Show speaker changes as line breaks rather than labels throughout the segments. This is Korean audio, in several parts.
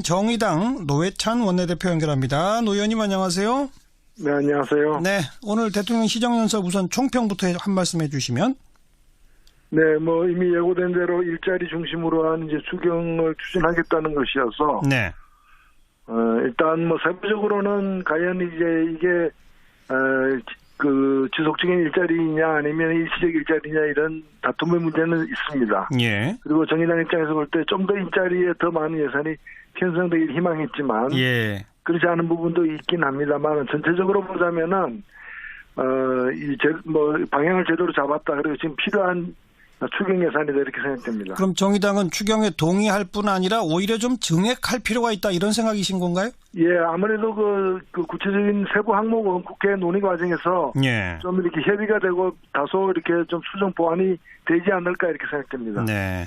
정의당 노회찬 원내대표 연결합니다. 노 의원님 안녕하세요.
네, 안녕하세요.
네, 오늘 대통령 시정연설 우선 총평부터 한 말씀 해주시면.
네, 이미 예고된 대로 일자리 중심으로 한 이제 추경을 추진하겠다는 것이어서.
네.
일단 세부적으로는 과연 이제 이게 지속적인 일자리냐 아니면 일시적 일자리냐 이런 다툼의 문제는 있습니다.
예.
그리고 정의당 입장에서 볼 때 좀 더 일자리에 더 많은 예산이 편성되길 희망했지만.
예.
그렇지 않은 부분도 있긴 합니다만 전체적으로 보자면은 방향을 제대로 잡았다. 그리고 지금 필요한 추경 예산이다 이렇게 생각됩니다.
그럼 정의당은 추경에 동의할 뿐 아니라 오히려 좀 증액할 필요가 있다 이런 생각이신 건가요?
예, 아무래도 그 구체적인 세부 항목은 국회 논의 과정에서
예.
좀 이렇게 협의가 되고 다소 이렇게 좀 수정 보완이 되지 않을까 이렇게 생각됩니다.
네.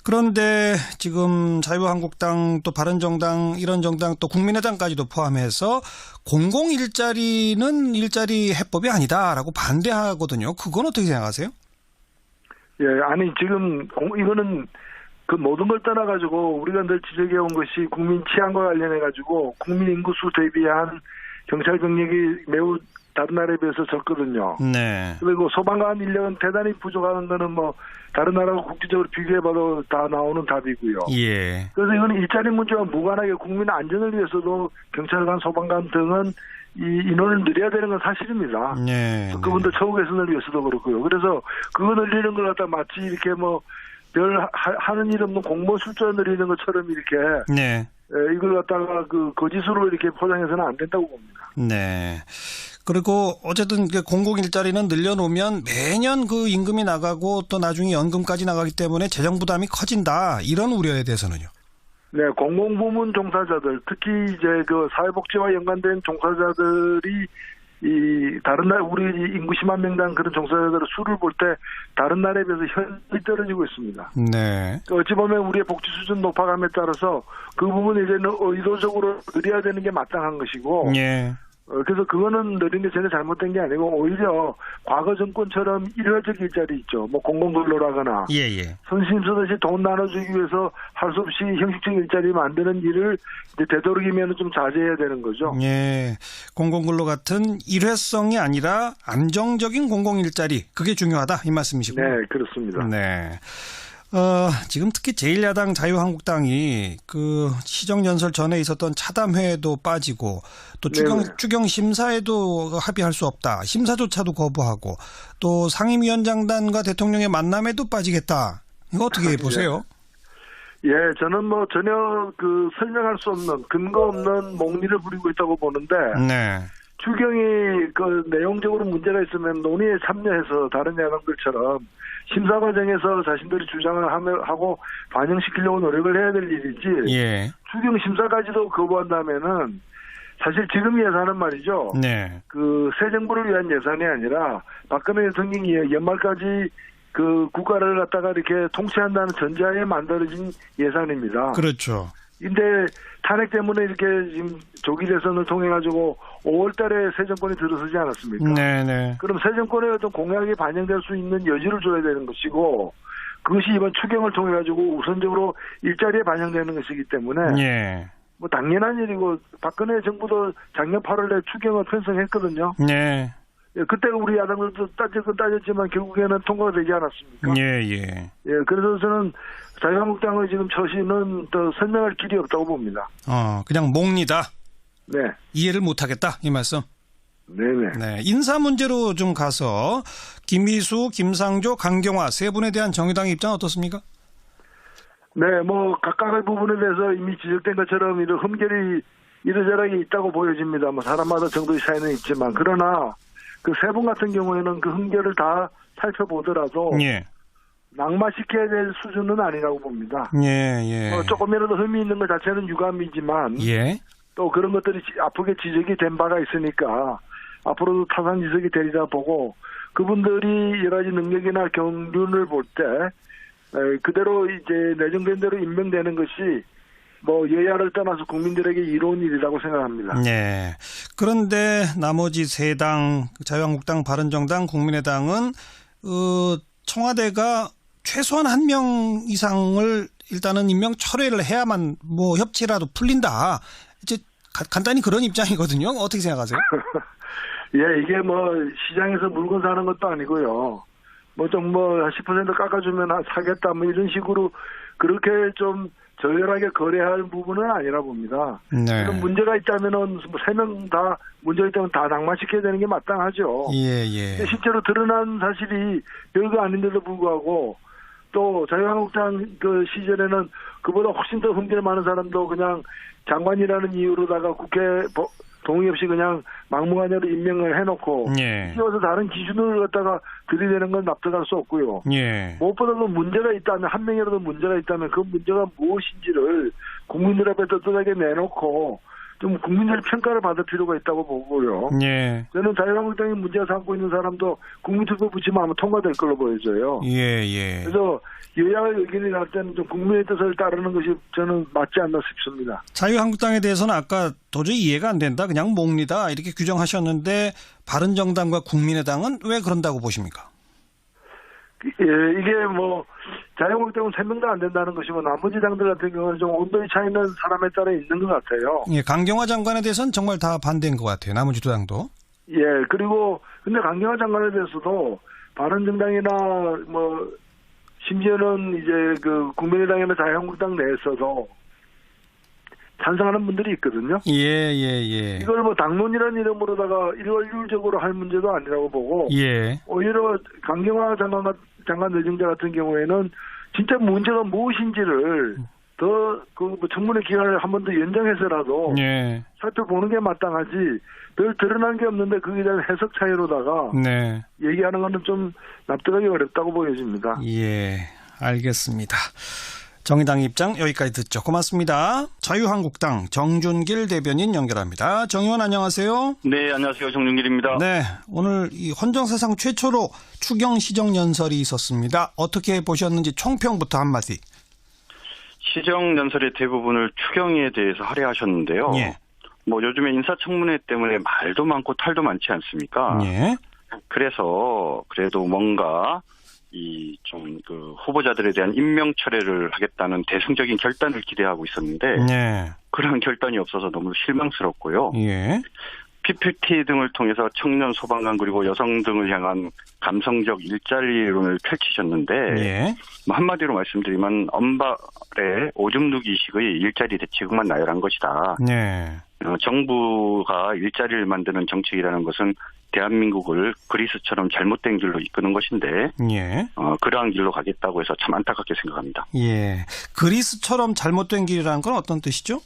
그런데 지금 자유한국당 또 바른정당 이런 정당 또 국민의당까지도 포함해서 공공 일자리는 일자리 해법이 아니다라고 반대하거든요. 그건 어떻게 생각하세요?
예, 아니 지금 이거는 그 모든 걸 떠나가지고 우리가 늘 지적해온 것이 국민 치안과 관련해가지고 국민 인구수 대비한 경찰 병력이 매우 다른 나라에 비해서 적거든요.
네.
그리고 소방관 인력은 대단히 부족한 거는 다른 나라와 국際적으로 비교해봐도 다 나오는 답이고요.
예.
그래서 이건 일자리 문제와 무관하게 국민 안전을 위해서도 경찰관, 소방관 등은 이 인원을 늘려야 되는 건 사실입니다.
네.
그분들 처우 개선을 위해서도 그렇고요. 그래서 그거 늘리는 걸 갖다 마치 이렇게 별 하는 일 없는 공무원 숫자 늘리는 것처럼 이렇게
네.
이걸 갖다가 거짓으로 이렇게 포장해서는 안 된다고 봅니다.
네. 그리고 어쨌든 공공 일자리는 늘려놓으면 매년 그 임금이 나가고 또 나중에 연금까지 나가기 때문에 재정 부담이 커진다. 이런 우려에 대해서는요.
네, 공공부문 종사자들, 특히 이제 사회복지와 연관된 종사자들이 다른 나라 우리 인구 10만 명당 그런 종사자들의 수를 볼 때 다른 나라에 비해서 현저히 떨어지고 있습니다.
네.
어찌 보면 우리의 복지 수준 높아감에 따라서 그 부분을 이제는 의도적으로 늘려야 되는 게 마땅한 것이고.
예.
그래서 그거는 느린 게 전혀 잘못된 게 아니고 오히려 과거 정권처럼 일회적 일자리 있죠. 공공근로라거나.
예예.
선심 쓰듯이 돈 나눠주기 위해서 할 수 없이 형식적 일자리 만드는 일을 이제 되도록이면 좀 자제해야 되는 거죠.
예. 공공근로 같은 일회성이 아니라 안정적인 공공 일자리 그게 중요하다 이 말씀이시고요.
네, 그렇습니다.
네. 지금 특히 제1야당 자유한국당이 그 시정연설 전에 있었던 차담회에도 빠지고 또 추경 심사에도 합의할 수 없다. 심사조차도 거부하고 또 상임위원장단과 대통령의 만남에도 빠지겠다. 이거 어떻게 보세요?
예, 저는 전혀 설명할 수 없는 근거 없는 몽리를 부리고 있다고 보는데.
네.
추경이 내용적으로 문제가 있으면 논의에 참여해서 다른 야당들처럼 심사 과정에서 자신들이 주장을 하고 반영시키려고 노력을 해야 될 일이지. 예. 추경 심사까지도 거부한다면은 사실 지금 예산은 말이죠.
네.
새 정부를 위한 예산이 아니라 박근혜 대통령이 연말까지 국가를 갖다가 이렇게 통치한다는 전제하에 만들어진 예산입니다.
그렇죠.
근데 탄핵 때문에 이렇게 지금 조기 대선을 통해 가지고 5월 달에 새 정권이 들어서지 않았습니까?
네네.
그럼 새 정권의 어떤 공약이 반영될 수 있는 여지를 줘야 되는 것이고 그것이 이번 추경을 통해 가지고 우선적으로 일자리에 반영되는 것이기 때문에
예.
당연한 일이고 박근혜 정부도 작년 8월에 추경을 편성했거든요.
네.
그때 우리 야당들도 따졌지만 결국에는 통과가 되지 않았습니까?
예.
그래서 저는 자유한국당의 지금 처신은 더 설명할 길이 없다고 봅니다.
그냥 몽리다.
네. 이해를
못하겠다 이 말씀.
네네.
네. 인사 문제로 좀 가서 김희수, 김상조, 강경화 세 분에 대한 정의당의 입장 어떻습니까?
네, 각각의 부분에 대해서 이미 지적된 것처럼 이런 흠결이 이러저러하게 있다고 보여집니다. 사람마다 정도의 차이는 있지만 그러나 그 세 분 같은 경우에는 그 흠결을 다 살펴보더라도
예.
낙마시켜야 될 수준은 아니라고 봅니다.
예.
조금이라도 흠이 있는 것 자체는 유감이지만
예.
또 그런 것들이 아프게 지적이 된 바가 있으니까 앞으로도 타산지석이 되리라 보고 그분들이 여러 가지 능력이나 경륜을 볼 때 그대로 이제 내정된 대로 임명되는 것이 여야를 떠나서 국민들에게 이로운 일이라고 생각합니다.
네. 그런데 나머지 세 당, 자유한국당, 바른정당, 국민의당은 청와대가 최소한 한 명 이상을 일단은 임명 철회를 해야만 뭐 협치라도 풀린다. 이제 간단히 그런 입장이거든요. 어떻게 생각하세요?
예, 이게 뭐 시장에서 물건 사는 것도 아니고요. 뭐 좀 뭐 10% 깎아주면 사겠다 뭐 이런 식으로 그렇게 좀 저열하게 거래할 부분은 아니라 봅니다.
네.
그럼 문제가 있다면은 뭐 3명 다 문제가 있다면 다 낙마시켜야 되는 게 마땅하죠.
예, 예.
근데 실제로 드러난 사실이 별거 아닌데도 불구하고 또 자유한국당 그 시절에는 그보다 훨씬 더 흠결 많은 사람도 그냥 장관이라는 이유로다가 국회 동의 없이 그냥 막무가내로 임명을 해놓고
예.
씌워서 다른 기준을 갖다가 들이대는 건 납득할 수 없고요.
예.
무엇보다도 문제가 있다면 한 명이라도 문제가 있다면 그 문제가 무엇인지를 국민들 앞에 떳떳하게 내놓고 좀 국민들의 평가를 받을 필요가 있다고 보고요.
예.
저는 자유한국당이 문제가 삼고 있는 사람도 국민투표 붙이면 아마 통과될 걸로 보여져요.
예, 예.
그래서 여야의 의견이 날 때는 좀 국민의 뜻을 따르는 것이 저는 맞지 않나 싶습니다.
자유한국당에 대해서는 아까 도저히 이해가 안 된다. 그냥 몽리다. 이렇게 규정하셨는데 바른정당과 국민의당은 왜 그런다고 보십니까?
예, 이게 뭐 자유한국당은 3명 다 안 된다는 것이고 나머지 당들 같은 경우는 좀 온도의 차이는 사람에 따라 있는 것 같아요.
예, 강경화 장관에 대해서는 정말 다 반대인 것 같아요. 나머지 두 당도.
예, 그리고 근데 강경화 장관에 대해서도 바른정당이나 뭐 심지어는 이제 그 국민의당이나 자유한국당 내에서도 찬성하는 분들이 있거든요.
예, 예, 예.
이걸 뭐 당론이라는 이름으로다가 일괄율적으로 할 문제도 아니라고 보고
예.
오히려 강경화 장관 내정자 같은 경우에는 진짜 문제가 무엇인지를 더 그 청문회 기간을 한 번 더 연장해서라도
예.
살펴보는 게 마땅하지 별 드러난 게 없는데 거기에 대한 해석 차이로다가
네.
얘기하는 거는 좀 납득하기 어렵다고 보여집니다.
예. 알겠습니다. 정의당 입장 여기까지 듣죠. 고맙습니다. 자유한국당 정준길 대변인 연결합니다. 정 의원 안녕하세요.
네, 안녕하세요. 정준길입니다.
네, 오늘 이 헌정사상 최초로 추경 시정연설이 있었습니다. 어떻게 보셨는지 총평부터 한마디.
시정연설의 대부분을 추경에 대해서 할애하셨는데요.
예.
뭐 요즘에 인사청문회 때문에 말도 많고 탈도 많지 않습니까?
예.
그래서 그래도 뭔가 이 좀 그 후보자들에 대한 임명 철회를 하겠다는 대승적인 결단을 기대하고 있었는데
네.
그런 결단이 없어서 너무 실망스럽고요.
예.
PPT 등을 통해서 청년 소방관 그리고 여성 등을 향한 감성적 일자리론을 펼치셨는데
예.
뭐 한마디로 말씀드리면 언발의 오줌 누기식의 일자리 대책만 나열한 것이다.
네.
정부가 일자리를 만드는 정책이라는 것은 대한민국을 그리스처럼 잘못된 길로 이끄는 것인데
예.
그러한 길로 가겠다고 해서 참 안타깝게 생각합니다.
예. 그리스처럼 잘못된 길이라는 건 어떤 뜻이죠?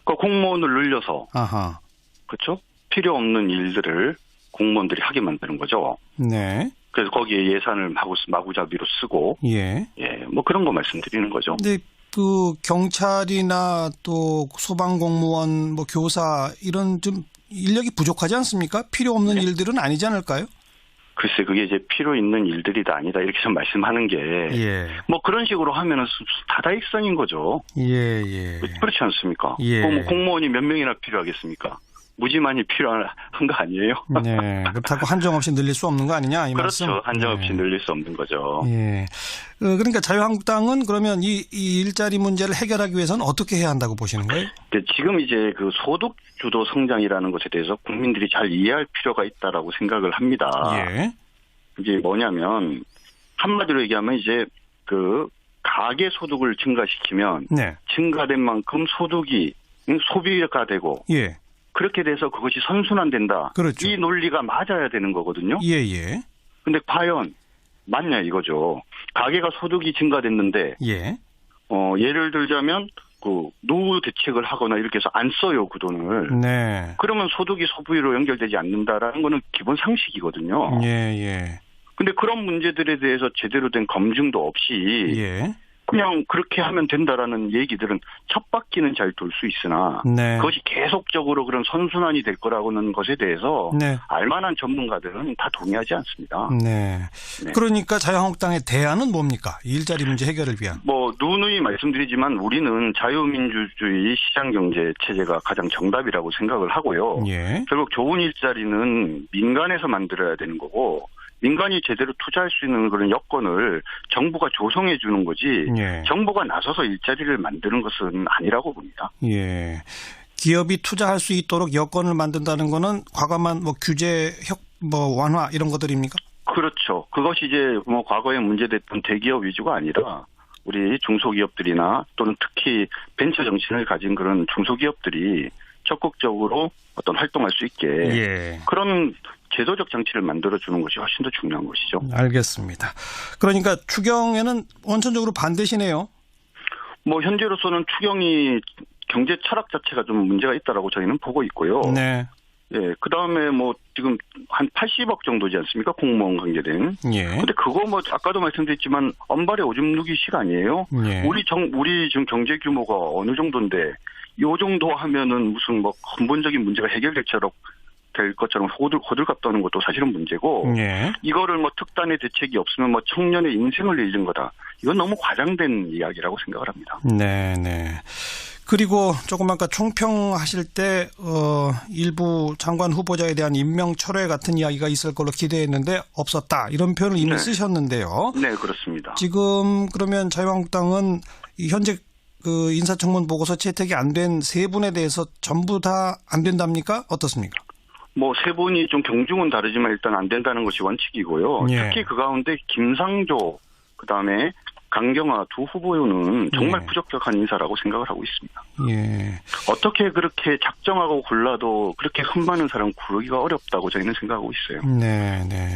그 공무원을 늘려서
아하.
그렇죠? 필요 없는 일들을 공무원들이 하게 만드는 거죠.
네.
그래서 거기에 예산을 마구잡이로 쓰고
예.
예, 뭐 그런 거 말씀드리는 거죠.
근데 그 경찰이나 또 소방공무원, 뭐 교사 이런 좀 인력이 부족하지 않습니까? 필요 없는
네.
일들은 아니지 않을까요?
글쎄 그게 이제 필요 있는 일들이다 아니다 이렇게 좀 말씀하는 게 뭐
예.
그런 식으로 하면은 다다익선인 거죠.
예, 예.
그렇지 않습니까?
예.
뭐 공무원이 몇 명이나 필요하겠습니까? 무지만이 필요한 거 아니에요?
네. 그렇다고 한정없이 늘릴 수 없는 거 아니냐 이 말씀?
그렇죠. 한정없이
네.
늘릴 수 없는 거죠.
예. 그러니까 자유한국당은 그러면 이 일자리 문제를 해결하기 위해서는 어떻게 해야 한다고 보시는 거예요?
지금 이제 그 소득 주도 성장이라는 것에 대해서 국민들이 잘 이해할 필요가 있다라고 생각을 합니다.
예.
이게 뭐냐면 한마디로 얘기하면 이제 그 가계 소득을 증가시키면
네.
증가된 만큼 소득이 소비가 되고
예.
그렇게 돼서 그것이 선순환된다.
그렇죠.
이 논리가 맞아야 되는 거거든요.
예, 예.
근데 과연 맞냐 이거죠. 가계가 소득이 증가됐는데
예.
예를 들자면 그 노후 대책을 하거나 이렇게 해서 안 써요 그 돈을.
네.
그러면 소득이 소비로 연결되지 않는다라는 거는 기본 상식이거든요.
예, 예.
근데 그런 문제들에 대해서 제대로 된 검증도 없이
예.
그냥 그렇게 하면 된다라는 얘기들은 첫 바퀴는 잘 돌 수 있으나
네.
그것이 계속적으로 그런 선순환이 될 거라고는 것에 대해서
네.
알만한 전문가들은 다 동의하지 않습니다.
네.
네.
그러니까 자유한국당의 대안은 뭡니까? 일자리 문제 해결을 위한.
뭐 누누이 말씀드리지만 우리는 자유민주주의 시장경제 체제가 가장 정답이라고 생각을 하고요.
예.
결국 좋은 일자리는 민간에서 만들어야 되는 거고 민간이 제대로 투자할 수 있는 그런 여건을 정부가 조성해 주는 거지
예.
정부가 나서서 일자리를 만드는 것은 아니라고 봅니다.
예. 기업이 투자할 수 있도록 여건을 만든다는 거는 과감한 뭐 규제 완화 이런 것들입니까?
그렇죠. 그것이 이제 뭐 과거에 문제됐던 대기업 위주가 아니라 우리 중소기업들이나 또는 특히 벤처 정신을 가진 그런 중소기업들이 적극적으로 어떤 활동할 수 있게
예.
그런 제도적 장치를 만들어주는 것이 훨씬 더 중요한 것이죠.
알겠습니다. 그러니까 추경에는 원천적으로 반대시네요.
뭐 현재로서는 추경이 경제 철학 자체가 좀 문제가 있다라고 저희는 보고 있고요.
네.
예, 그 다음에 뭐 지금 한 80억 정도지 않습니까? 공무원 관계된.
예.
근데 그거 뭐 아까도 말씀드렸지만 언발에 오줌 누기 시간이에요.
예.
우리 지금 경제 규모가 어느 정도인데 요 정도 하면은 무슨 뭐 근본적인 문제가 해결될 것처럼 호들갑 떠는 것도 사실은 문제고
예.
이거를 뭐 특단의 대책이 없으면 뭐 청년의 인생을 잃은 거다. 이건 너무 과장된 이야기라고 생각을 합니다.
네, 네. 그리고 조금 아까 총평하실 때 일부 장관 후보자에 대한 임명 철회 같은 이야기가 있을 걸로 기대했는데 없었다. 이런 표현을 이미
네.
쓰셨는데요.
네, 그렇습니다.
지금 그러면 자유한국당은 현재 그 인사청문 보고서 채택이 안 된 세 분에 대해서 전부 다 안 된답니까? 어떻습니까?
뭐 세 분이 좀 경중은 다르지만 일단 안 된다는 것이 원칙이고요.
예.
특히 그 가운데 김상조 그다음에 강경화 두 후보는 정말
예.
부적격한 인사라고 생각을 하고 있습니다.
예.
어떻게 그렇게 작정하고 골라도 그렇게 흠 많은 사람 구르기가 어렵다고 저희는 생각하고 있어요.
네, 네.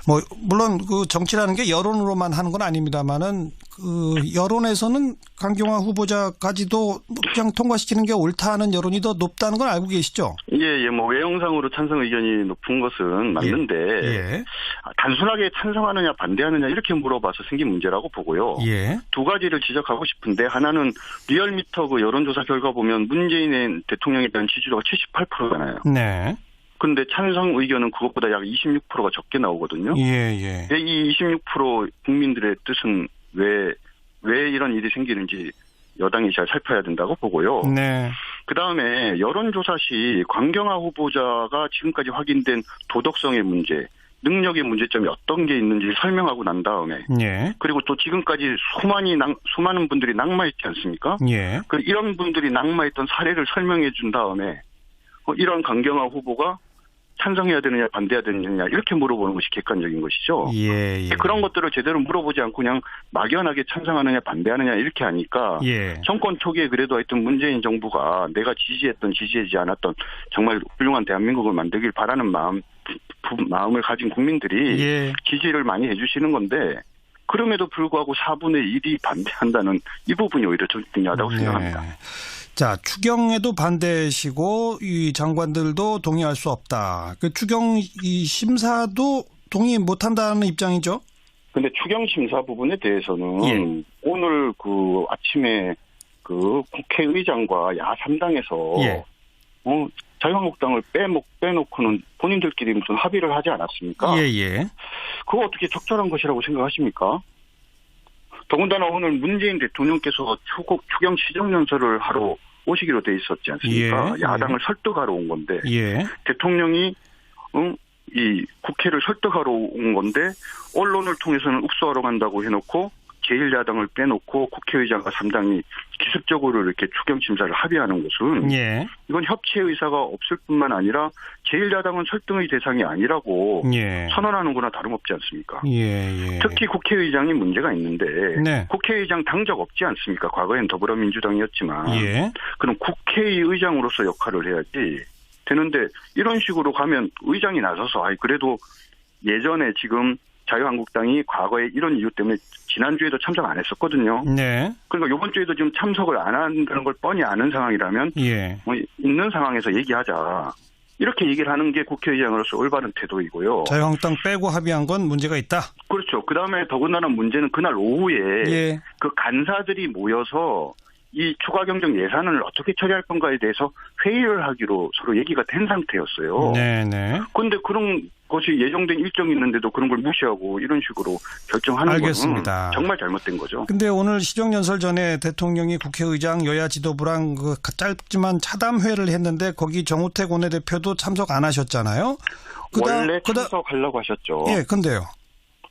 뭐 물론 그 정치라는 게 여론으로만 하는 건 아닙니다만은 그 여론에서는 강경화 후보자까지도 그냥 통과시키는 게 옳다는 여론이 더 높다는 걸 알고 계시죠?
예, 뭐 외형상으로 찬성 의견이 높은 것은 맞는데
예.
단순하게 찬성하느냐 반대하느냐 이렇게 물어봐서 생긴 문제라고 보고요.
예.
두 가지를 지적하고 싶은데 하나는 리얼미터 그 여론조사 결과 보면 문재인 대통령에 대한 지지도가 78%잖아요.
네.
그런데 찬성 의견은 그것보다 약 26%가 적게 나오거든요.
예.
이 26% 국민들의 뜻은 왜 이런 일이 생기는지 여당이 잘 살펴야 된다고 보고요.
네.
그다음에 여론조사 시 강경화 후보자가 지금까지 확인된 도덕성의 문제, 능력의 문제점이 어떤 게 있는지 설명하고 난 다음에
예.
그리고 또 지금까지 수많은 분들이 낙마했지 않습니까?
예.
이런 분들이 낙마했던 사례를 설명해 준 다음에 이런 강경화 후보가 찬성해야 되느냐 반대해야 되느냐 이렇게 물어보는 것이 객관적인 것이죠.
예.
그런 것들을 제대로 물어보지 않고 그냥 막연하게 찬성하느냐 반대하느냐 이렇게 하니까
예.
정권 초기에 그래도 하여튼 문재인 정부가 내가 지지하지 않았던 정말 훌륭한 대한민국을 만들길 바라는 마음을 가진 국민들이
예.
지지를 많이 해주시는 건데 그럼에도 불구하고 4분의 1이 반대한다는 이 부분이 오히려 좀 중요하다고 생각합니다.
자, 추경에도 반대시고 이 장관들도 동의할 수 없다. 그 추경 이 심사도 동의 못한다는 입장이죠?
근데 추경 심사 부분에 대해서는
예.
오늘 그 아침에 그 국회의장과 야3당에서
예.
자유한국당을 빼놓고는 본인들끼리 무슨 합의를 하지 않았습니까?
예.
그거 어떻게 적절한 것이라고 생각하십니까? 더군다나 오늘 문재인 대통령께서 추경 시정연설을 하러 오시기로 돼 있었지 않습니까?
예.
야당을 설득하러 온 건데
예.
대통령이 이 국회를 설득하러 온 건데 언론을 통해서는 읍소하러 간다고 해놓고 제1야당을 빼놓고 국회의장과 3당이 기습적으로 이렇게 추경 심사를 합의하는 것은
예.
이건 협치의 의사가 없을 뿐만 아니라 제1야당은 설득의 대상이 아니라고
예.
선언하는 거나 다름없지 않습니까?
예.
특히 국회의장이 문제가 있는데
네.
국회의장 당적 없지 않습니까? 과거엔 더불어민주당이었지만
예.
그럼 국회의장으로서 역할을 해야지 되는데 이런 식으로 가면 의장이 나서서 그래도 예전에 지금 자유한국당이 과거에 이런 이유 때문에 지난주에도 참석 안 했었거든요.
네.
그러니까 이번 주에도 지금 참석을 안 한다는 걸 뻔히 아는 상황이라면
예.
뭐 있는 상황에서 얘기하자. 이렇게 얘기를 하는 게 국회의장으로서 올바른 태도이고요.
자유한국당 빼고 합의한 건 문제가 있다.
그렇죠. 그다음에 더군다나 문제는 그날 오후에
예.
그 간사들이 모여서 이 추가 경정 예산을 어떻게 처리할 건가에 대해서 회의를 하기로 서로 얘기가 된 상태였어요.
네네.
그런데 그런 것이 예정된 일정이 있는데도 그런 걸 무시하고 이런 식으로 결정하는
알겠습니다.
건 정말 잘못된 거죠.
근데 오늘 시정연설 전에 대통령이 국회의장 여야 지도부랑 그 짧지만 차담회를 했는데 거기 정우택 원내대표도 참석 안 하셨잖아요.
원래 참석하려고 하셨죠.
예, 근데요.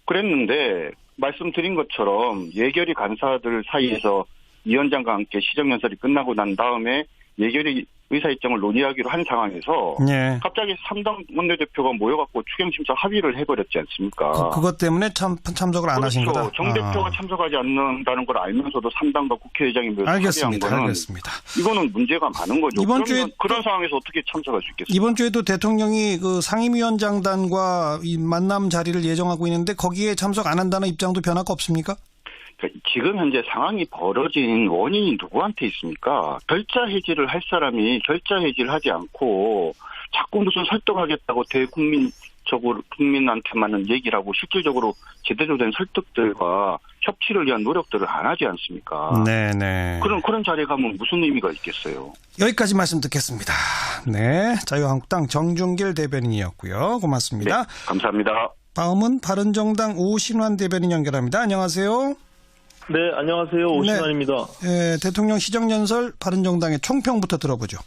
그랬는데 말씀드린 것처럼 예결위 간사들 사이에서 위원장과 함께 시정연설이 끝나고 난 다음에 예결위 의사 일정을 논의하기로 한 상황에서
예.
갑자기 3당 원내대표가 모여갖고 추경심사 합의를 해버렸지 않습니까?
그것 때문에 참석을 안 하신 거다.
정 대표가 참석하지 않는다는 걸 알면서도 3당과 국회의장이 모여서 합의한 거는
알겠습니다.
이거는 문제가 많은 거죠.
이번 주에
그런 상황에서 어떻게 참석할 수 있겠습니까?
이번 주에도 대통령이 그 상임위원장단과 이 만남 자리를 예정하고 있는데 거기에 참석 안 한다는 입장도 변화가 없습니까?
그러니까 지금 현재 상황이 벌어진 원인이 누구한테 있습니까? 결자 해지를 할 사람이 결자 해지를 하지 않고 자꾸 무슨 설득하겠다고 국민한테만은 얘기를 하고 실질적으로 제대로 된 설득들과 협치를 위한 노력들을 안 하지 않습니까?
네네.
그런 자리에 가면 무슨 의미가 있겠어요?
여기까지 말씀 듣겠습니다. 네, 자유한국당 정준길 대변인이었고요. 고맙습니다.
네, 감사합니다.
다음은 바른정당 오신환 대변인 연결합니다. 안녕하세요.
네, 안녕하세요. 오신환입니다.
네, 대통령 시정연설 바른정당의 총평부터 들어보죠.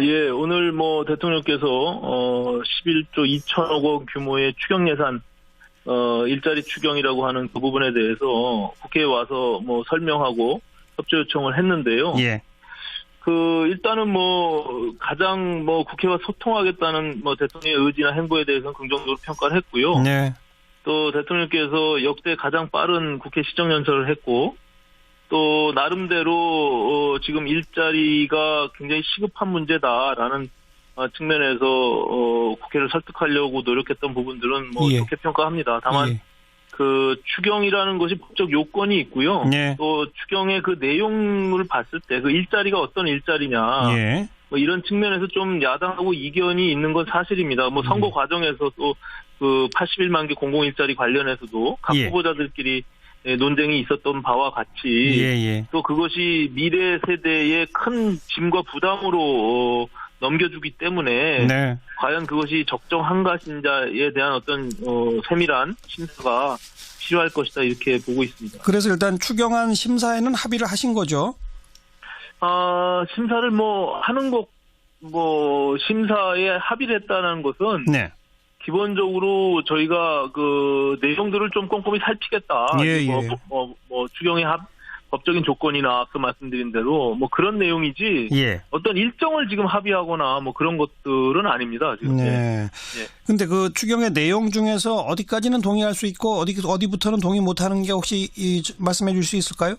예. 오늘 대통령께서 11조 2천억 원 규모의 추경 예산 일자리 추경이라고 하는 그 부분에 대해서 국회에 와서 설명하고 협조 요청을 했는데요.
예.
일단은 가장 국회와 소통하겠다는 대통령의 의지나 행보에 대해서는 긍정적으로 평가를 했고요.
네.
또 대통령께서 역대 가장 빠른 국회 시정연설을 했고, 또 나름대로 지금 일자리가 굉장히 시급한 문제다라는 측면에서 국회를 설득하려고 노력했던 부분들은
예.
좋게 평가합니다. 다만
예.
그 추경이라는 것이 법적 요건이 있고요.
예.
또 추경의 그 내용을 봤을 때 그 일자리가 어떤 일자리냐.
예.
이런 측면에서 좀 야당하고 이견이 있는 건 사실입니다. 선거 과정에서 또 그 81만 개 공공일자리 관련해서도 각
예.
후보자들끼리 논쟁이 있었던 바와 같이
예.
또 그것이 미래 세대의 큰 짐과 부담으로 넘겨주기 때문에
네.
과연 그것이 적정한 것인지에 대한 어떤 세밀한 심사가 필요할 것이다 이렇게 보고 있습니다.
그래서 일단 추경안 심사에는 합의를 하신 거죠?
심사를 하는 것 심사에 합의를 했다는 것은
네.
기본적으로 저희가 그 내용들을 좀 꼼꼼히 살피겠다.
예.
추경의 법적인 조건이나 앞서 말씀드린 대로 그런 내용이지.
예.
어떤 일정을 지금 합의하거나 그런 것들은 아닙니다. 지금.
네. 근데 그 추경의 내용 중에서 어디까지는 동의할 수 있고 어디부터는 동의 못하는 게 혹시 말씀해 줄 수 있을까요?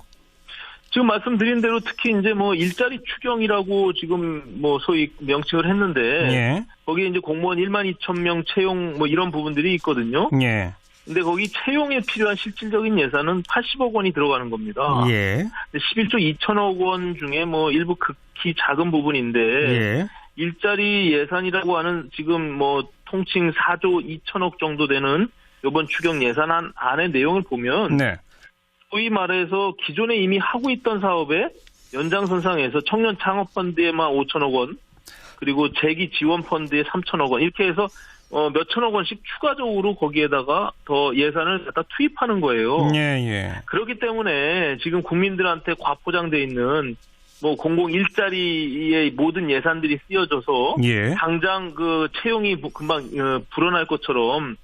지금 말씀드린 대로 특히 이제 일자리 추경이라고 지금 소위 명칭을 했는데
예.
거기에 이제 공무원 12,000명 채용 이런 부분들이 있거든요.
예.
근데 거기 채용에 필요한 실질적인 예산은 80억 원이 들어가는 겁니다.
예.
11조 2천억 원 중에 일부 극히 작은 부분인데
예.
일자리 예산이라고 하는 지금 통칭 4조 2천억 정도 되는 이번 추경 예산안 안의 내용을 보면
네.
소위 말해서 기존에 이미 하고 있던 사업에 연장선상에서 청년 창업펀드에만 5천억 원 그리고 재기 지원 펀드에 3천억 원 이렇게 해서 몇천억 원씩 추가적으로 거기에다가 더 예산을 갖다 투입하는 거예요.
예.
그렇기 때문에 지금 국민들한테 과포장돼 있는 공공 일자리의 모든 예산들이 쓰여져서
예.
당장 그 채용이 금방 불어날 것처럼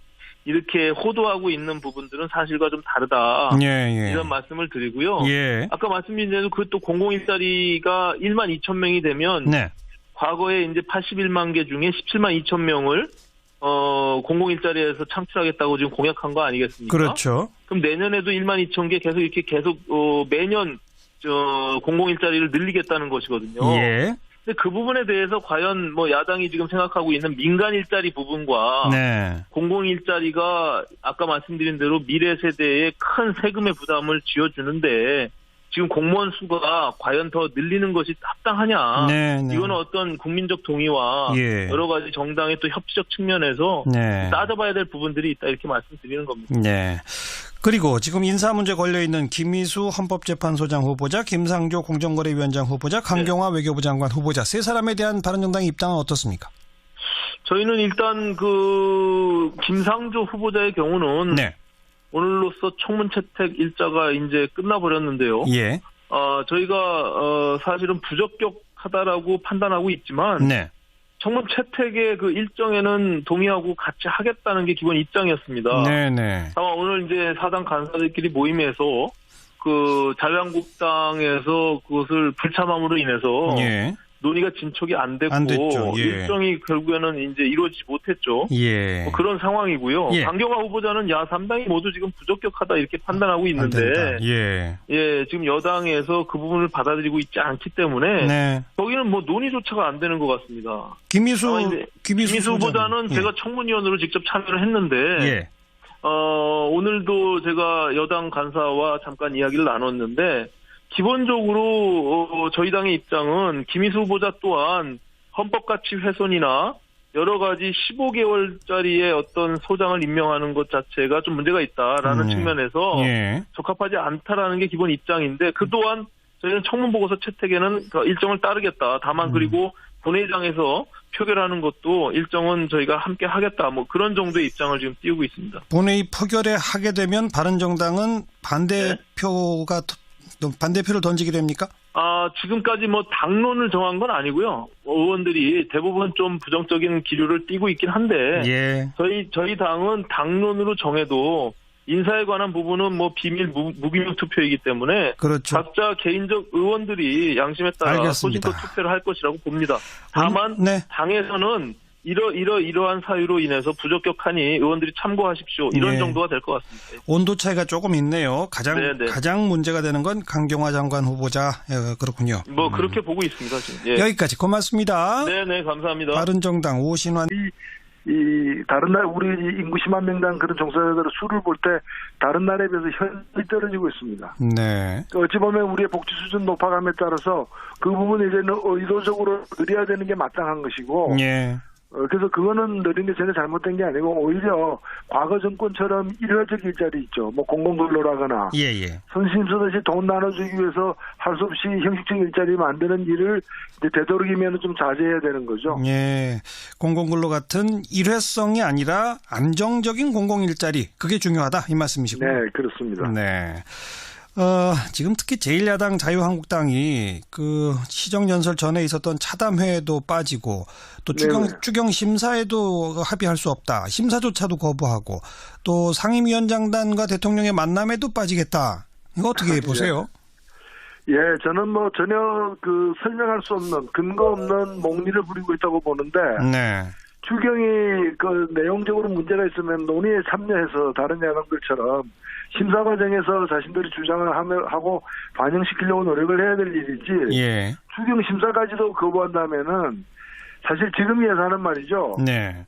이렇게 호도하고 있는 부분들은 사실과 좀 다르다.
예.
이런 말씀을 드리고요.
예.
아까 말씀드린 대로 그 또 공공 일자리가 1만 2천 명이 되면
네.
과거에 이제 81만 개 중에 17만 2천 명을 공공 일자리에서 창출하겠다고 지금 공약한 거 아니겠습니까?
그렇죠.
그럼 내년에도 1만 2천 개 계속 매년 공공 일자리를 늘리겠다는 것이거든요.
예.
근데 그 부분에 대해서 과연 야당이 지금 생각하고 있는 민간 일자리 부분과
네.
공공 일자리가 아까 말씀드린 대로 미래 세대에 큰 세금의 부담을 지어주는데 지금 공무원 수가 과연 더 늘리는 것이 합당하냐.
네.
이거는 어떤 국민적 동의와
예.
여러 가지 정당의 또 협치적 측면에서
네.
따져봐야 될 부분들이 있다 이렇게 말씀드리는 겁니다.
네. 그리고 지금 인사 문제 걸려있는 김희수 헌법재판소장 후보자, 김상조 공정거래위원장 후보자, 강경화 외교부 장관 후보자 세 사람에 대한 바른정당의 입장은 어떻습니까?
저희는 일단 그 김상조 후보자의 경우는
네.
오늘로써 청문 채택 일자가 이제 끝나버렸는데요.
예.
저희가 사실은 부적격하다라고 판단하고 있지만
네.
청문 채택의 그 일정에는 동의하고 같이 하겠다는 게 기본 입장이었습니다.
네네.
다만 오늘 이제 사당 간사들끼리 모임에서 그 자유한국당에서 그것을 불참함으로 인해서
예.
논의가 진척이 안 됐고
안 됐죠. 예.
일정이 결국에는 이제 이루어지지 못했죠.
예.
뭐 그런 상황이고요.
예.
강경화 후보자는 야 3당이 모두 지금 부적격하다 이렇게 판단하고
안
있는데
된다. 예.
예, 지금 여당에서 그 부분을 받아들이고 있지 않기 때문에
네.
거기는 뭐 논의조차가 안 되는 것 같습니다.
김희수
김희수 후보자는
예.
제가 청문위원으로 직접 참여를 했는데
예.
오늘도 제가 여당 간사와 잠깐 이야기를 나눴는데 기본적으로 저희 당의 입장은 김희수 후보자 또한 헌법가치 훼손이나 여러 가지 15개월짜리의 어떤 소장을 임명하는 것 자체가 좀 문제가 있다라는 측면에서
예.
적합하지 않다라는 게 기본 입장인데 그동안 저희는 청문보고서 채택에는 그 일정을 따르겠다. 다만 그리고 본회의장에서 표결하는 것도 일정은 저희가 함께 하겠다. 뭐 그런 정도의 입장을 지금 띄우고 있습니다.
본회의 표결에 하게 되면 바른정당은 반대표를 던지게 됩니까?
지금까지 뭐 당론을 정한 건 아니고요. 의원들이 대부분 좀 부정적인 기류를 띠고 있긴 한데
예.
저희 당은 당론으로 정해도 인사에 관한 부분은 뭐 비밀 무기명 투표이기 때문에
그렇죠.
각자 개인적 의원들이 양심에 따라
알겠습니다.
소신껏 투표를 할 것이라고 봅니다. 다만
네.
당에서는 이러한 사유로 인해서 부적격하니 의원들이 참고하십시오. 이런
네.
정도가 될 것 같습니다.
온도 차이가 조금 있네요.
네네.
가장 문제가 되는 건 강경화 장관 후보자. 그렇군요.
뭐 그렇게 보고 있습니다. 지금. 예.
여기까지 고맙습니다.
네네 감사합니다.
바른정당 오신환.
다른 나라 우리 인구 10만 명당 그런 종사자들의 수를 볼 때 다른 나라에 비해서 현저히 떨어지고 있습니다.
네.
어찌 보면 우리의 복지 수준 높아감에 따라서 그 부분이 이제는 의도적으로 느려야 되는 게 마땅한 것이고
예.
그래서 그거는 느린 게 전혀 잘못된 게 아니고 오히려 과거 정권처럼 일회적 일자리 있죠. 뭐 공공근로라거나
예.
선심 쓰듯이 돈 나눠주기 위해서 할 수 없이 형식적 일자리 만드는 일을 이제 되도록이면 좀 자제해야 되는 거죠.
예. 공공근로 같은 일회성이 아니라 안정적인 공공일자리. 그게 중요하다. 이 말씀이시고.
네, 그렇습니다.
네. 지금 특히 제1야당 자유한국당이 그 시정연설 전에 있었던 차담회에도 빠지고 또 추경 심사에도 합의할 수 없다. 심사조차도 거부하고 또 상임위원장단과 대통령의 만남에도 빠지겠다. 이거 어떻게 보세요?
예, 저는 뭐 전혀 설명할 수 없는 근거 없는 몽리를 부리고 있다고 보는데
네.
추경이 내용적으로 문제가 있으면 논의에 참여해서 다른 야당들처럼 심사 과정에서 자신들이 주장을 하고 반영시키려고 노력을 해야 될 일이지.
예.
추경 심사까지도 거부한다면은 사실 지금 예산은 말이죠.
네.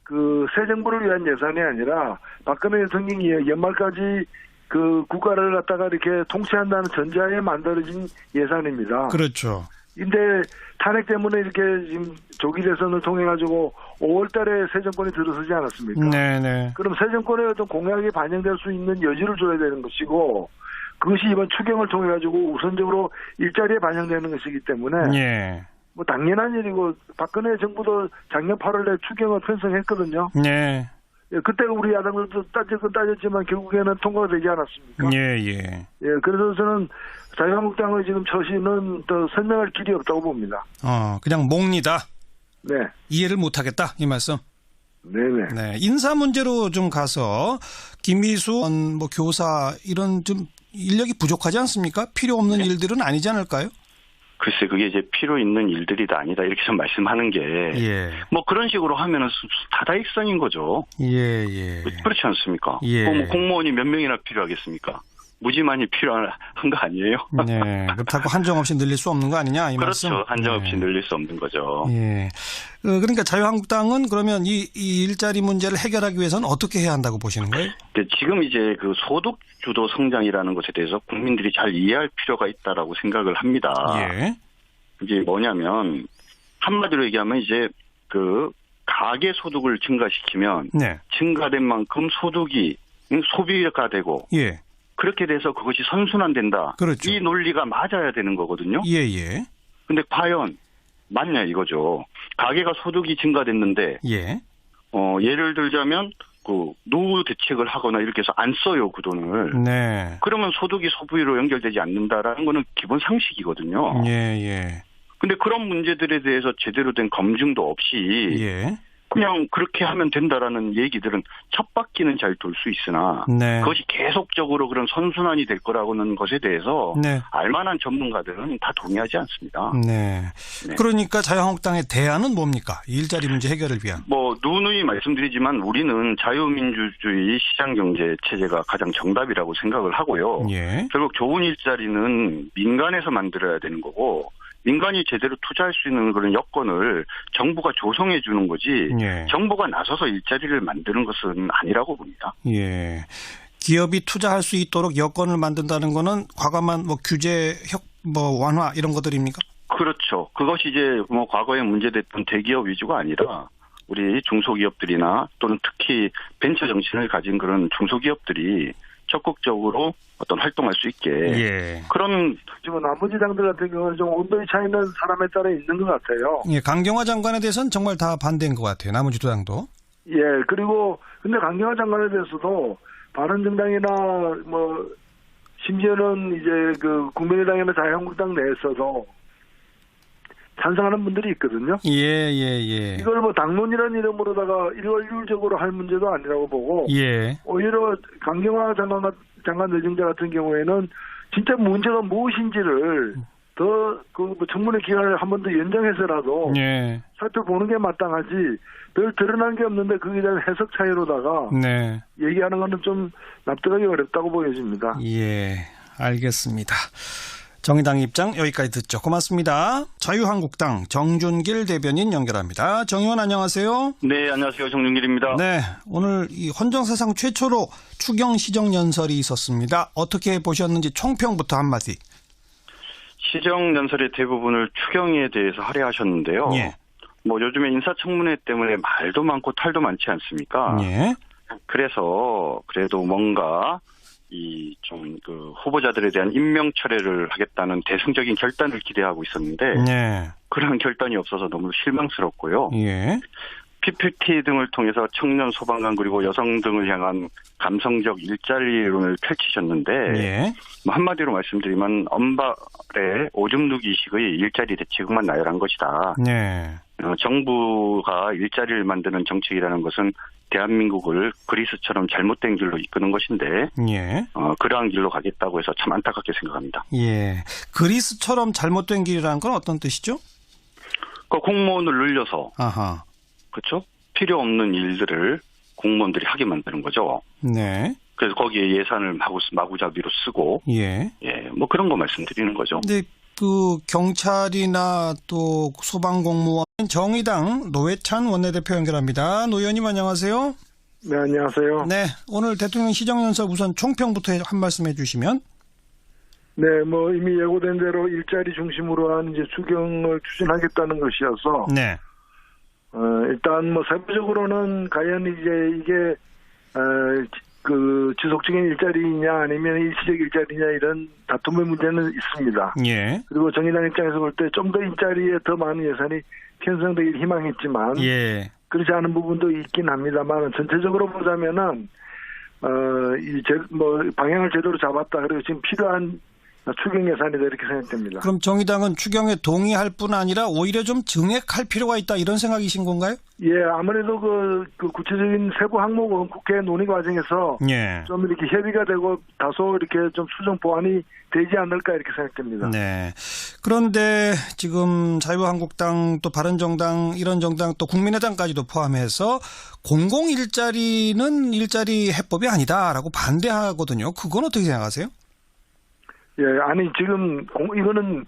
새 정부를 위한 예산이 아니라 박근혜 대통령이 연말까지 국가를 갖다가 이렇게 통치한다는 전제하에 만들어진 예산입니다.
그렇죠.
근데 탄핵 때문에 이렇게 지금 조기 대선을 통해 가지고 5월 달에 새 정권이 들어서지 않았습니까?
네네.
그럼 새 정권의 어떤 공약이 반영될 수 있는 여지를 줘야 되는 것이고 그것이 이번 추경을 통해 가지고 우선적으로 일자리에 반영되는 것이기 때문에
예.
뭐 당연한 일이고 박근혜 정부도 작년 8월에 추경을 편성했거든요.
네.
예, 그때 우리 야당들도 따졌지만 결국에는 통과가 되지 않았습니까?
예.
그래서 저는 자유한국당의 지금 처신은 더 설명할 길이 없다고 봅니다.
그냥 몽리다.
네.
이해를 못하겠다 이 말씀.
네네.
네. 인사 문제로 좀 가서 김희수 뭐 교사 이런 좀 인력이 부족하지 않습니까? 필요 없는 일들은 아니지 않을까요?
글쎄 그게 이제 필요 있는 일들이다 아니다 이렇게 좀 말씀하는 게 뭐 그런 식으로 하면은 다다익선인 거죠.
예.
그렇지 않습니까?
예.
뭐 공무원이 몇 명이나 필요하겠습니까? 무지만이 필요한 거 아니에요?
네. 그렇다고 한정없이 늘릴 수 없는 거 아니냐 이 말씀?
그렇죠. 한정없이 늘릴 수 없는 거죠.
예. 그러니까 자유한국당은 그러면 이 일자리 문제를 해결하기 위해서는 어떻게 해야 한다고 보시는 거예요?
지금 이제 소득 주도 성장이라는 것에 대해서 국민들이 잘 이해할 필요가 있다라고 생각을 합니다.
예.
이게 뭐냐면 한마디로 얘기하면 이제 가계 소득을 증가시키면
네.
증가된 만큼 소득이 소비가 되고
예.
그렇게 돼서 그것이 선순환된다.
그렇죠.
이 논리가 맞아야 되는 거거든요.
예.
근데 과연 맞냐 이거죠. 가계가 소득이 증가됐는데
예.
예를 들자면 노후 대책을 하거나 이렇게 해서 안 써요 그 돈을.
네.
그러면 소득이 소비로 연결되지 않는다라는 거는 기본 상식이거든요.
예.
근데 그런 문제들에 대해서 제대로 된 검증도 없이
예.
그냥 그렇게 하면 된다라는 얘기들은 첫 바퀴는 잘 돌 수 있으나
네.
그것이 계속적으로 그런 선순환이 될 거라고는 것에 대해서
네.
알만한 전문가들은 다 동의하지 않습니다.
네.
네.
그러니까 자유한국당의 대안은 뭡니까? 일자리 문제 해결을 위한.
뭐 누누이 말씀드리지만 우리는 자유민주주의 시장경제 체제가 가장 정답이라고 생각을 하고요.
예.
결국 좋은 일자리는 민간에서 만들어야 되는 거고 민간이 제대로 투자할 수 있는 그런 여건을 정부가 조성해 주는 거지
예.
정부가 나서서 일자리를 만드는 것은 아니라고 봅니다.
예. 기업이 투자할 수 있도록 여건을 만든다는 거는 과감한 뭐 규제 완화 이런 것들입니까?
그렇죠. 그것이 이제 뭐 과거에 문제됐던 대기업 위주가 아니라 우리 중소기업들이나 또는 특히 벤처 정신을 가진 그런 중소기업들이 적극적으로 어떤 활동할 수 있게
예.
그런 지금 나머지 당들 같은 경우는 좀 온도의 차이는 사람에 따라 있는 것 같아요.
예, 강경화 장관에 대해서는 정말 다 반대인 것 같아요. 나머지 두 당도.
예, 그리고 근데 강경화 장관에 대해서도 바른정당이나 뭐 심지어는 이제 그 국민의당이나 자유한국당 내에서도 찬성하는 분들이 있거든요.
예.
이걸 뭐 당론이라는 이름으로다가 일괄적으로 할 문제도 아니라고 보고
예.
오히려 강경화 장관 내정자 같은 경우에는 진짜 문제가 무엇인지를 더 그 청문회 기간을 한 번 더 연장해서라도
예.
살펴보는 게 마땅하지 별 드러난 게 없는데 거기에 대한 해석 차이로다가
네.
얘기하는 거는 좀 납득하기 어렵다고 보여집니다.
예. 알겠습니다. 정의당 입장 여기까지 듣죠. 고맙습니다. 자유한국당 정준길 대변인 연결합니다. 정 의원 안녕하세요.
네, 안녕하세요. 정준길입니다.
네, 오늘 이 헌정사상 최초로 추경 시정연설이 있었습니다. 어떻게 보셨는지 총평부터 한마디.
시정연설의 대부분을 추경에 대해서 할애하셨는데요.
예.
뭐 요즘에 인사청문회 때문에 말도 많고 탈도 많지 않습니까?
예.
그래서 그래도 뭔가 이 좀 그 후보자들에 대한 임명 철회를 하겠다는 대승적인 결단을 기대하고 있었는데
네.
그런 결단이 없어서 너무 실망스럽고요.
예.
PPT 등을 통해서 청년 소방관 그리고 여성 등을 향한 감성적 일자리론을 펼치셨는데
예.
뭐 한마디로 말씀드리면 언발의 오줌 누기식의 일자리 대책만 나열한 것이다.
네.
정부가 일자리를 만드는 정책이라는 것은 대한민국을 그리스처럼 잘못된 길로 이끄는 것인데
예.
그러한 길로 가겠다고 해서 참 안타깝게 생각합니다.
예. 그리스처럼 잘못된 길이라는 건 어떤 뜻이죠?
그 공무원을 늘려서
아하.
그렇죠? 필요 없는 일들을 공무원들이 하게 만드는 거죠.
네.
그래서 거기에 예산을 마구잡이로 쓰고
예.
뭐 그런 거 말씀드리는 거죠.
근데 그 경찰이나 또 소방공무원 정의당 노회찬 원내대표 연결합니다. 노 의원님 안녕하세요.
네, 안녕하세요.
네, 오늘 대통령 시정연설 우선 총평부터 한 말씀 해주시면.
네, 뭐 이미 예고된 대로 일자리 중심으로 한 이제 추경을 추진하겠다는 것이어서
네.
일단 뭐 세부적으로는 과연 이제 이게 그 지속적인 일자리냐 아니면 일시적 일자리냐 이런 다툼의 문제는 있습니다.
예.
그리고 정의당 입장에서 볼 때 좀 더 일자리에 더 많은 예산이 편성되길 희망했지만
예.
그렇지 않은 부분도 있긴 합니다만 전체적으로 보자면은 뭐 방향을 제대로 잡았다. 그리고 지금 필요한 추경 예산이다 이렇게 생각됩니다.
그럼 정의당은 추경에 동의할 뿐 아니라 오히려 좀 증액할 필요가 있다 이런 생각이신 건가요?
예, 아무래도 그 구체적인 세부 항목은 국회 논의 과정에서
예.
좀 이렇게 협의가 되고 다소 이렇게 좀 수정 보완이 되지 않을까 이렇게 생각됩니다.
네. 그런데 지금 자유한국당 또 바른정당 이런 정당 또 국민의당까지도 포함해서 공공일자리는 일자리 해법이 아니다라고 반대하거든요. 그건 어떻게 생각하세요?
예, 아니 지금 이거는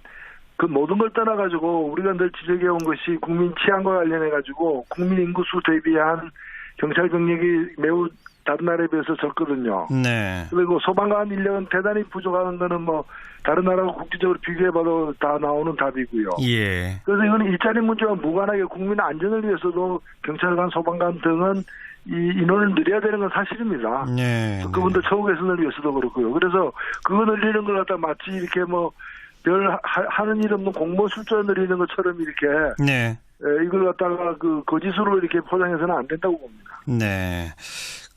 그 모든 걸 떠나가지고 우리가 늘 지적해온 것이 국민 치안과 관련해가지고 국민 인구수 대비한 경찰 병력이 매우 다른 나라에 비해서 적거든요.
네.
그리고 소방관 인력은 대단히 부족한 거는 뭐 다른 나라하고 국제적으로 비교해봐도 다 나오는 답이고요.
예.
그래서 이거는 일자리 문제와 무관하게 국민 안전을 위해서도 경찰관, 소방관 등은 이 인원을 늘려야 되는 건 사실입니다.
네.
그분들 처우 개선을 위해서도 그렇고요. 그래서 그거 늘리는 걸 갖다 마치 이렇게 뭐 별 하는 일 없는 공무원 숫자 늘리는 것처럼 이렇게
네.
이걸 갖다가 그 거짓으로 이렇게 포장해서는 안 된다고 봅니다.
네.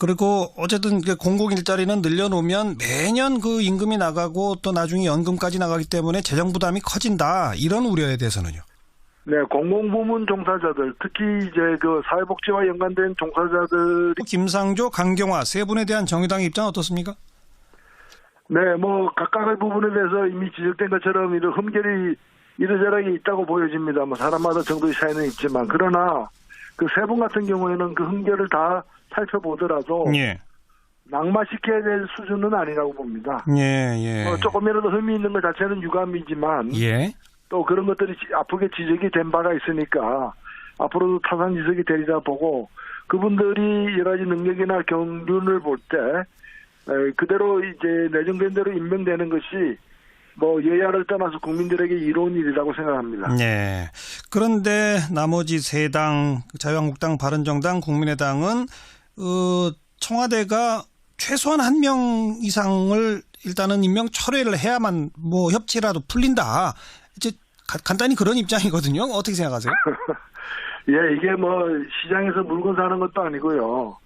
그리고 어쨌든 공공 일자리는 늘려놓으면 매년 그 임금이 나가고 또 나중에 연금까지 나가기 때문에 재정 부담이 커진다. 이런 우려에 대해서는요.
네, 공공부문 종사자들, 특히 이제 그 사회복지와 연관된 종사자들이
김상조, 강경화 세 분에 대한 정의당의 입장 어떻습니까?
네, 뭐 각각의 부분에 대해서 이미 지적된 것처럼 이런 흠결이 이러저러하게 있다고 보여집니다. 뭐 사람마다 정도의 차이는 있지만 그러나 그 세 분 같은 경우에는 그 흠결을 다 살펴보더라도
예.
낙마시켜야 될 수준은 아니라고 봅니다.
예, 예.
조금이라도 흠이 있는 것 자체는 유감이지만
예.
또 그런 것들이 아프게 지적이 된 바가 있으니까 앞으로도 타산지석이 되리라 보고 그분들이 여러 가지 능력이나 경륜을 볼 때 그대로 이제 내정된 대로 임명되는 것이 뭐 여야를 떠나서 국민들에게 이로운 일이라고 생각합니다.
네. 그런데 나머지 세 당, 자유한국당, 바른정당, 국민의당은 청와대가 최소한 한 명 이상을 일단은 임명 철회를 해야만 뭐 협치라도 풀린다. 이제 간단히 그런 입장이거든요. 어떻게 생각하세요?
예, 이게 뭐 시장에서 물건 사는 것도 아니고요.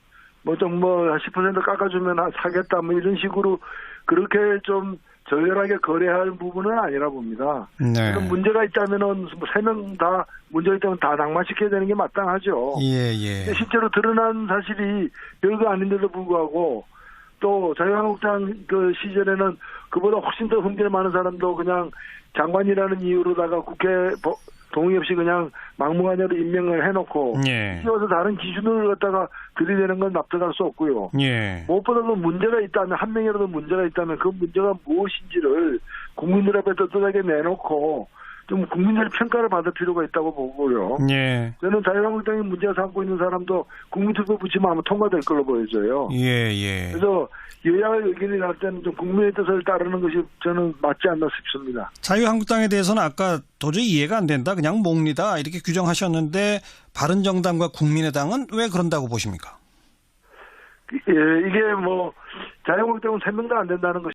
뭐 좀 뭐 10% 깎아주면 사겠다 뭐 이런 식으로 그렇게 좀 저열하게 거래할 부분은 아니라 봅니다.
네.
문제가 있다면은 3명 다 문제가 있다면 다 낙마시켜야 되는 게 마땅하죠.
예, 예.
실제로 드러난 사실이 별거 아닌데도 불구하고 또 자유한국당 그 시절에는 그보다 훨씬 더 흠결 많은 사람도 그냥 장관이라는 이유로다가 국회 동의 없이 그냥 막무가내로 임명을 해놓고
예.
띄워서 다른 기준을 갖다가 들이대는 건 납득할 수 없고요.
예.
무엇보다도 문제가 있다면 한 명이라도 문제가 있다면 그 문제가 무엇인지를 국민들 앞에 떳떳하게 내놓고 좀 국민들의 평가를 받을 필요가 있다고 보고요.
예.
저는 자유한국당이 문제가 삼고 있는 사람도 국민투표 붙이면 아마 통과될 걸로 보여져요.
예, 예.
그래서 여야의 의견이 나올 때는 좀 국민의 뜻을 따르는 것이 저는 맞지 않나 싶습니다.
자유한국당에 대해서는 아까 도저히 이해가 안 된다. 그냥 몽리다. 이렇게 규정하셨는데 바른정당과 국민의당은 왜 그런다고 보십니까?
예, 이게 뭐 자유한국당은 3명 다 안 된다는 것이